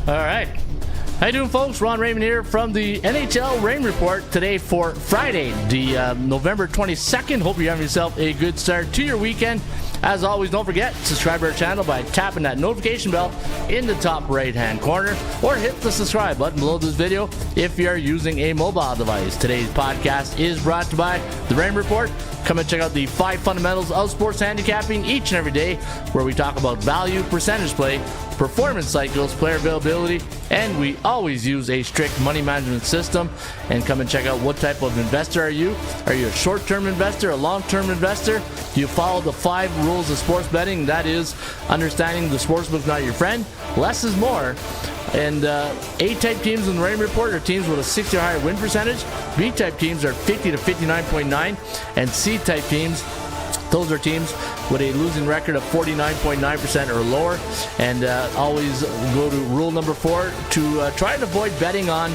All right. How you doing, folks? Ron Raymond here from the NHL Rain Report today for Friday, the November 22nd. Hope you're having yourself a good start to your weekend. As always, don't forget, subscribe to our channel by tapping that notification bell in the top right-hand corner, or hit the subscribe button below this video if you're using a mobile device. Today's podcast is brought to you by the Rain Report. Come and check out the 5 fundamentals of sports handicapping each and every day, where we talk about value, percentage play, performance cycles, player availability, and we always use a strict money management system. And come and check out what type of investor are you. Are you a short-term investor, a long-term investor? Do you follow the 5 rules of sports betting? That is, understanding the sportsbook's not your friend, less is more. And A-type teams in the Rain Report are teams with a 60 or higher win percentage. B-type teams are 50 to 59.9. And C-type teams, those are teams with a losing record of 49.9% or lower. And always go to rule number 4 to try and avoid betting on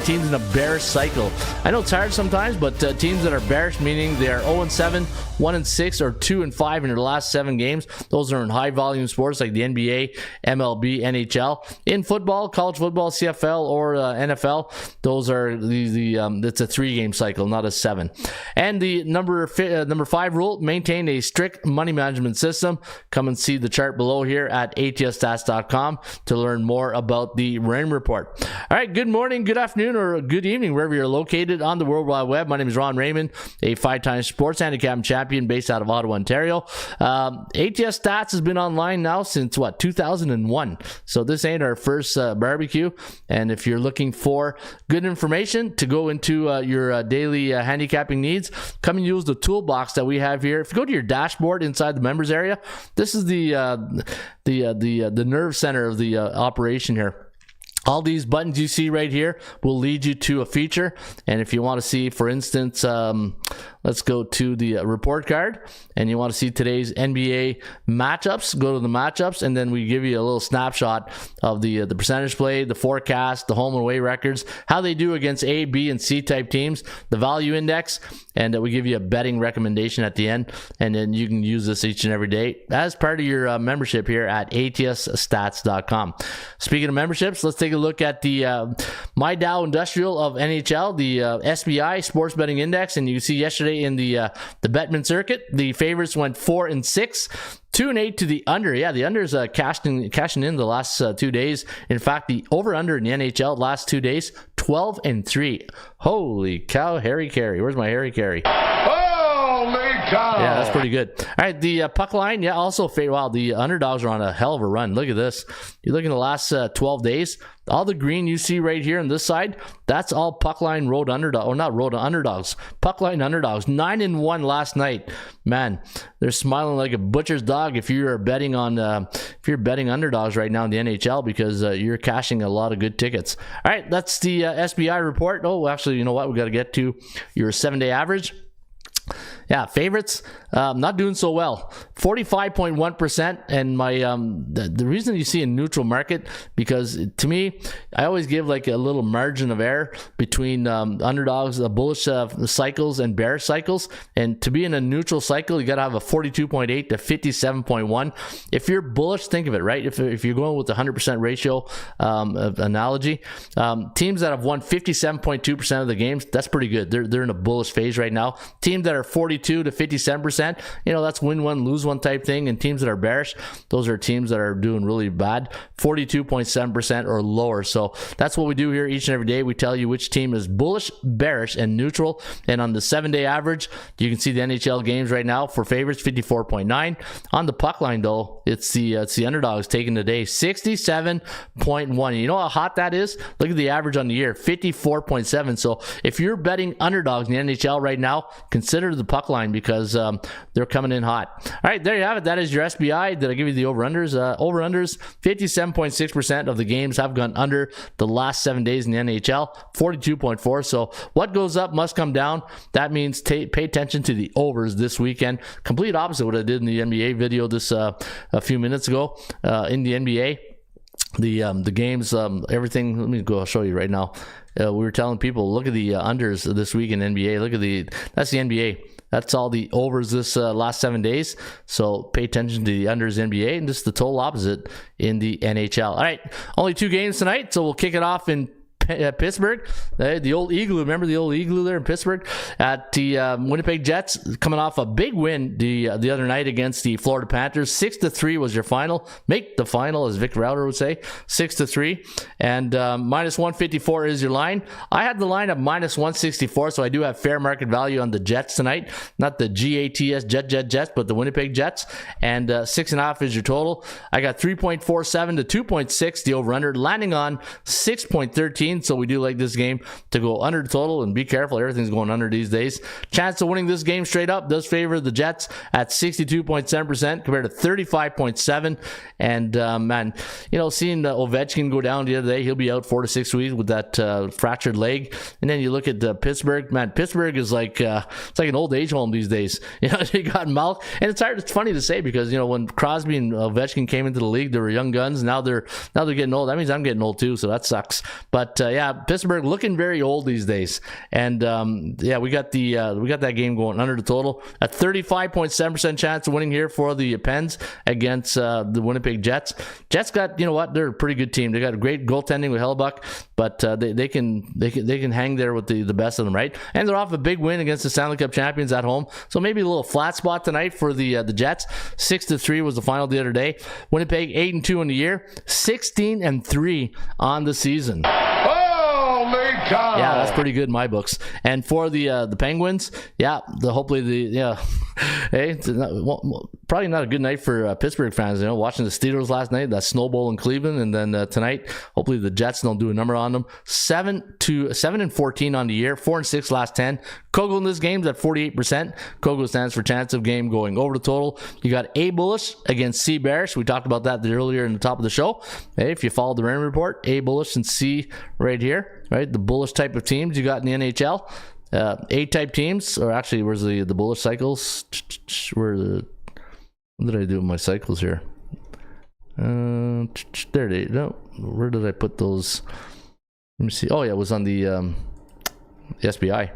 teams in a bearish cycle. I know it's hard sometimes, but teams that are bearish, meaning they are 0-7, 1-6, or 2-5 in their last 7 games, those are in high volume sports like the NBA, MLB, NHL. In football, college football, CFL, or NFL, those are it's a 3-game cycle, not a 7. And the number 5 rule: maintain a strict money management system. Come and see the chart below here at atsstats.com to learn more about the Rain Report. All right, good morning, good afternoon, or good evening, wherever you're located on the World Wide Web. My name is Ron Raymond, a 5-time sports handicapping champion based out of Ottawa, Ontario. ATS Stats has been online now since 2001. So this ain't our first barbecue. And if you're looking for good information to go into your daily handicapping needs, come and use the toolbox that we have here. If you go to your dashboard inside the members area, this is the nerve center of the operation here. All these buttons you see right here will lead you to a feature. And if you want to see, for instance, let's go to the report card, and you want to see today's NBA matchups, go to the matchups, and then we give you a little snapshot of the percentage play, the forecast, the home and away records, how they do against A, B, and C type teams, the value index, and we give you a betting recommendation at the end. And then you can use this each and every day as part of your membership here at atsstats.com. Speaking of memberships, let's take a look at the My Dow Industrial of NHL, the SBI Sports Betting Index, and you can see yesterday in the Bettman circuit, the favorites went 4-6, 2-8 to the under. Yeah, the under's cashing in the last 2 days. In fact, the over/under in the NHL last 2 days, 12-3. Holy cow, Harry Carey. Where's my Harry Carey? Yeah, that's pretty good. All right, the puck line, yeah, also wow, the underdogs are on a hell of a run. Look at this. You look in the last 12 days, all the green you see right here on this side, that's all puck line road underdog, or not road underdogs, puck line underdogs. 9-1 last night. Man, they're smiling like a butcher's dog if you're betting on if you're betting underdogs right now in the NHL, because you're cashing a lot of good tickets. All right, that's the SBI report. Oh, actually, you know what? We got to get to your 7-day average. Yeah, favorites not doing so well. 45.1%, and my the reason you see a neutral market, because to me, I always give like a little margin of error between underdogs, bullish cycles and bearish cycles. And to be in a neutral cycle, you got to have a 42.8 to 57.1. If you're bullish, think of it, right? If you're going with the 100% ratio analogy, teams that have won 57.2% of the games, that's pretty good. They're in a bullish phase right now. Teams that are 42 to 57%, that's win one, lose one type thing. And teams that are bearish, those are teams that are doing really bad, 42.7% or lower. So that's what we do here each and every day. We tell you which team is bullish, bearish, and neutral. And on the 7-day average, you can see the NHL games right now for favorites, 54.9. On the puck line, though, it's the underdogs taking the day, 67.1. You know how hot that is? Look at the average on the year, 54.7. So if you're betting underdogs in the NHL right now, consider the puck line, because they're coming in hot. All right, there you have it. That is your SBI. Did I give you the over-unders? Over-unders, 57.6% of the games have gone under the last 7 days in the NHL, 42.4. So what goes up must come down. That means pay attention to the overs this weekend. Complete opposite what I did in the NBA video this a few minutes ago. In the NBA, the games, everything. Let me go show you right now. We were telling people, look at the unders this week in NBA. Look at that's the NBA. That's all the overs this last 7 days. So pay attention to the unders NBA and just the total opposite in the NHL. All right, only 2 games tonight, so we'll kick it off in Pittsburgh, the old igloo. Remember the old igloo there in Pittsburgh? At the Winnipeg Jets coming off a big win the other night against the Florida Panthers. 6-3 was your final. Make the final, as Vic Rauter would say. 6-3, and minus 154 is your line. I had the line at minus 164, so I do have fair market value on the Jets tonight. Not the GATS Jets, but the Winnipeg Jets. And 6.5 is your total. I got 3.47 to 2.6 the over/under, landing on 6.13. So we do like this game to go under the total, and be careful, everything's going under these days. Chance of winning this game straight up does favor the Jets at 62.7% compared to 35.7%. And man, you know, seeing Ovechkin go down the other day, he'll be out 4 to 6 weeks with that fractured leg. And then you look at Pittsburgh, man, Pittsburgh is like it's like an old age home these days. You know, they got Malk, and it's funny to say because, you know, when Crosby and Ovechkin came into the league, they were young guns. Now they're getting old. That means I'm getting old too, so that sucks. But yeah, Pittsburgh looking very old these days. And yeah, we got that game going under the total at 35.7% chance of winning here for the Pens against the Winnipeg Jets. Jets got, you know what, they're a pretty good team. They got a great goaltending with Hellebuck, but they can hang there with the best of them, right? And they're off a big win against the Stanley Cup champions at home. So maybe a little flat spot tonight for the Jets. 6-3 was the final the other day. Winnipeg 8-2 in the year, 16-3 on the season. Yeah, that's pretty good in my books. And for the Penguins, yeah, hey, probably not a good night for Pittsburgh fans. You know, watching the Steelers last night, that snowball in Cleveland, and then tonight, hopefully the Jets don't do a number on them. 7-14 on the year, 4-6 last 10. Kogel in this game's at 48%. Kogel stands for chance of game going over the total. You got A bullish against C bearish. We talked about that earlier in the top of the show. Hey, if you follow the Raymond report, A bullish and C right here, right? The bullish type of teams you got in the NHL. A-type teams, or actually, where's the bullish cycles? What did I do with my cycles here? There they no. Where did I put those? Let me see. Oh yeah, it was on the SBI.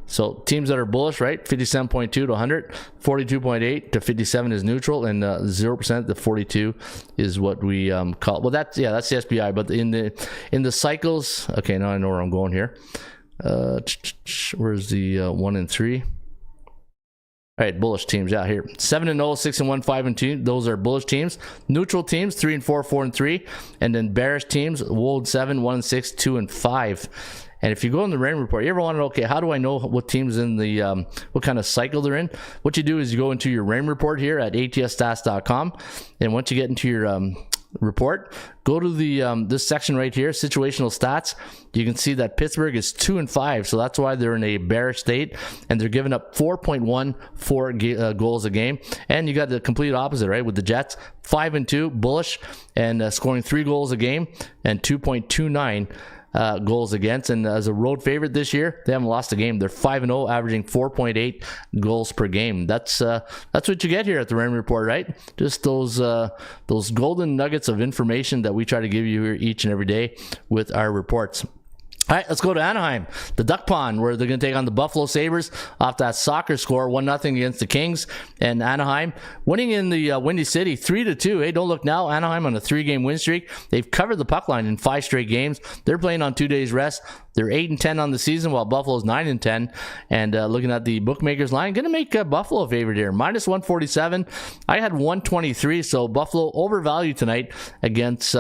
So teams that are bullish, right? 57.2 to 100, 42.8 to 57 is neutral, and 0% to 42 is what we call. Well, that's the SBI. But in the cycles, okay, now I know where I'm going here. Where's the 1 and 3? All right, bullish teams. Yeah, here 7-0, 6-1, 5-2. Those are bullish teams. Neutral teams 3-4, 4-3, and then bearish teams 1-7, 1-6, 2-5. And if you go in the Raymond report, you ever want to know, okay, how do I know what teams in the what kind of cycle they're in? What you do is you go into your Raymond report here at atsstats.com, and once you get into your report, go to the this section right here, situational stats. You can see that Pittsburgh is 2-5, so that's why they're in a bearish state, and they're giving up 4.14 goals a game. And you got the complete opposite, right, with the Jets 5-2 bullish and scoring 3 goals a game and 2.29 goals against. And as a road favorite this year, they haven't lost a game. They're 5-0, averaging 4.8 goals per game. That's what you get here at the Raymond Report, right? Just those golden nuggets of information that we try to give you here each and every day with our reports. All right, let's go to Anaheim, the Duck Pond, where they're going to take on the Buffalo Sabres off that soccer score, 1-0 against the Kings. And Anaheim winning in the Windy City, 3-2. Hey, don't look now. Anaheim on a 3-game win streak. They've covered the puck line in 5 straight games. They're playing on 2 days rest. They're 8-10 on the season, while Buffalo's 9-10. And looking at the bookmakers line, going to make Buffalo a favorite here. Minus 147. I had 123, so Buffalo overvalued tonight against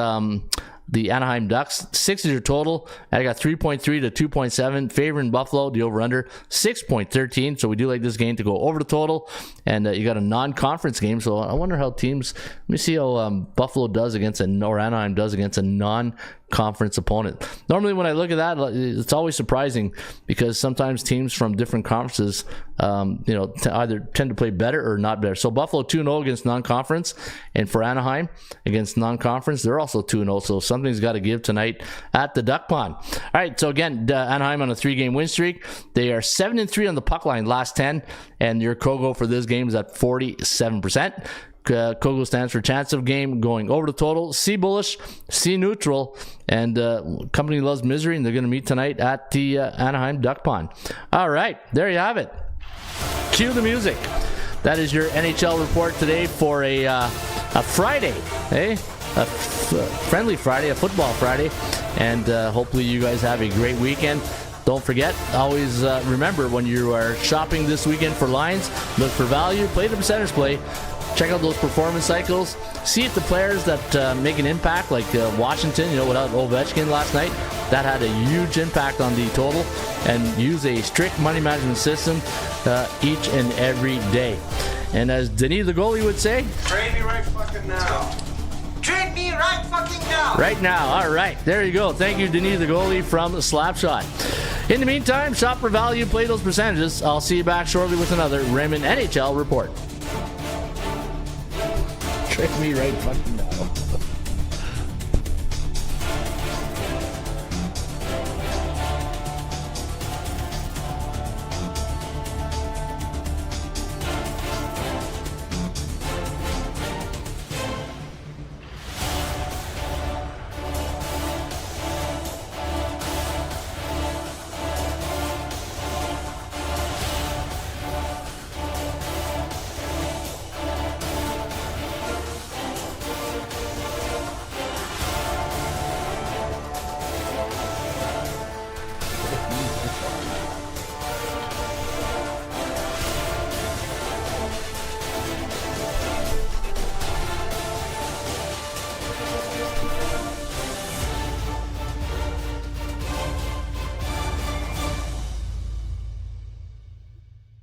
the Anaheim Ducks. 6 is your total. I got 3.3 to 2.7. Favoring Buffalo, the over-under, 6.13. So we do like this game to go over the total. And you got a non-conference game. So I wonder how teams, let me see how Buffalo does against or Anaheim does against a non-conference opponent. Normally when I look at that, it's always surprising because sometimes teams from different conferences either tend to play better or not better. So Buffalo 2-0 against non-conference, and for Anaheim against non-conference, they're also 2-0. So something's got to give tonight at the Duck Pond. All right, so again, Anaheim on a 3-game win streak. They are 7-3 on the puck line last 10, and your Kogo for this game is at 47%. Kogo stands for chance of game going over the total. C bullish, C neutral, and company loves misery, and they're going to meet tonight at the Anaheim Duck Pond. All right, there you have it. Cue the music. That is your NHL report today for a Friday, eh? A friendly Friday, a football Friday, and hopefully you guys have a great weekend. Don't forget, always remember when you are shopping this weekend for lines, look for value, play the percentage play, check out those performance cycles, see if the players that make an impact, like Washington, without Ovechkin last night, that had a huge impact on the total, and use a strict money management system each and every day. And as Denis the goalie would say, trade me right fucking now. Trade me right fucking now. Right now. All right. There you go. Thank you, Denis the goalie from Slapshot. In the meantime, shop for value, play those percentages. I'll see you back shortly with another Raymond NHL report. Trade me right fucking now.